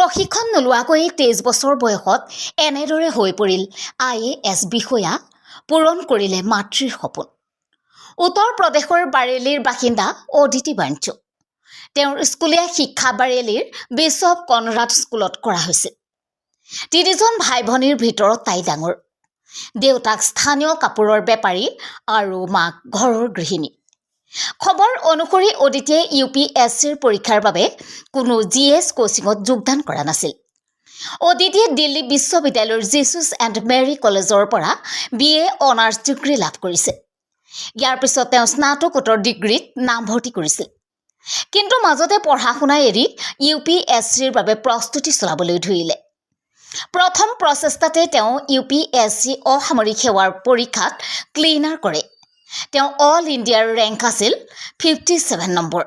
প্ৰশিক্ষণ নোলোৱাকৈ 23 বছৰ বয়সত এনেদৰে হৈ পৰিল IAS বিষয়া পূৰণ কৰিলে মাতৃৰ সপোন। উত্তৰ প্ৰদেশৰ বাৰেলিৰ বাসিন্দা অদিতি বাঞ্চু। তেওঁৰ স্কুলীয়া শিক্ষা বাৰেলিৰ বিশ্বপ কনৰাড স্কুলত কৰা হৈছিল। তিনিজন ভাই ভনীৰ ভিতৰত তাই ডাঙৰ। দেউতাক স্থানীয় কাপোৰৰ বেপাৰী আৰু মাক ঘৰৰ গৃহিণী। খবৰ অনুসৰি অদিতিয়ে UPSCৰ পৰীক্ষাৰ বাবে কোনো GS কোচিঙত যোগদান কৰা নাছিল। অদিতিয়ে দিল্লী বিশ্ববিদ্যালয়ৰ জিছাছ এণ্ড মেৰী কলেজৰ পৰা BA অনাৰ্ছ ডিগ্ৰী লাভ কৰিছে। ইয়াৰ পিছত তেওঁ স্নাতকোত্তৰ ডিগ্ৰীত নামভৰ্তি কৰিছিল। কিন্তু মাজতে পঢ়া শুনা এৰি UPSCৰ বাবে প্ৰস্তুতি চলাবলৈ ধৰিলে। প্ৰথম প্ৰচেষ্টাতে তেওঁ UPSC অসামৰিক সেৱাৰ পৰীক্ষাত ক্লিনাৰ কৰে। তেওঁ অল ইণ্ডিয়াৰ ৰেংক আছিল 57 নম্বৰ।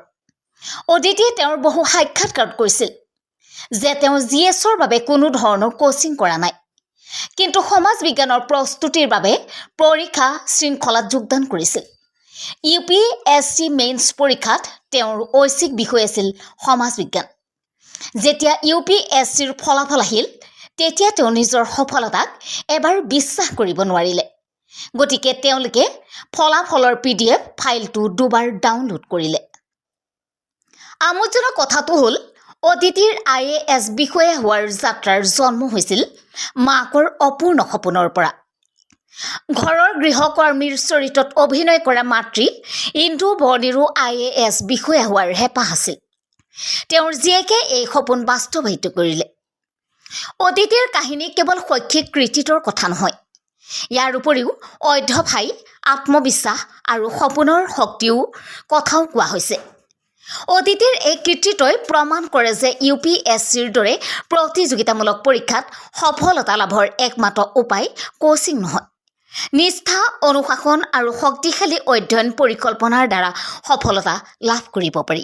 অদিতিয়ে তেওঁৰ বহু সাক্ষাৎকাৰত কৈছিল যে তেওঁ GSৰ বাবে কোনো ধৰণৰ কোচিং কৰা নাই, কিন্তু সমাজ বিজ্ঞানৰ প্ৰস্তুতিৰ বাবে পৰীক্ষা শৃংখলাত যোগদান কৰিছিল। UPSC মেইনছ পৰীক্ষাত তেওঁৰ ঐচ্ছিক বিষয় আছিল সমাজ বিজ্ঞান। যেতিয়া UPSCৰ ফলাফল আহিল তেতিয়া তেওঁ নিজৰ সফলতাক এবাৰ বিশ্বাস কৰিব নোৱাৰিলে। গতিকে তেওঁলোকে ফলাফলৰ PDF ফাইলটো দুবাৰ ডাউনলোড কৰিলে। আমোদজনক কথাটো হ'ল অদিতিৰ IAS বিষয়া হোৱাৰ যাত্ৰাৰ জন্ম হৈছিল মাকৰ অপূৰ্ণ সপোনৰ পৰা। ঘৰৰ গৃহকৰ্মীৰ চৰিত্ৰত অভিনয় কৰা মাতৃ ইন্দু বৰ্ণীৰো IAS বিষয়া হোৱাৰ হেঁপাহ আছিল। তেওঁৰ জীয়েকে এই সপোন বাস্তৱায়িত কৰিলে। অদিতিৰ কাহিনী কেৱল শৈক্ষিক কৃতিত্বৰ কথা নহয়, ইয়াৰ উপৰিও অধ্যৱসায়, আত্মবিশ্বাস আৰু সপোনৰ শক্তিৰ কথাও কোৱা হৈছে। অদিতিৰ এই কৃতিত্বই প্ৰমাণ কৰে যে UPSCৰ দৰে প্ৰতিযোগিতামূলক পৰীক্ষাত সফলতা লাভৰ একমাত্ৰ উপায় কোচিং নহয়, নিষ্ঠা, অনুশাসন আৰু শক্তিশালী অধ্যয়ন পৰিকল্পনাৰ দ্বাৰা সফলতা লাভ কৰিব পাৰি।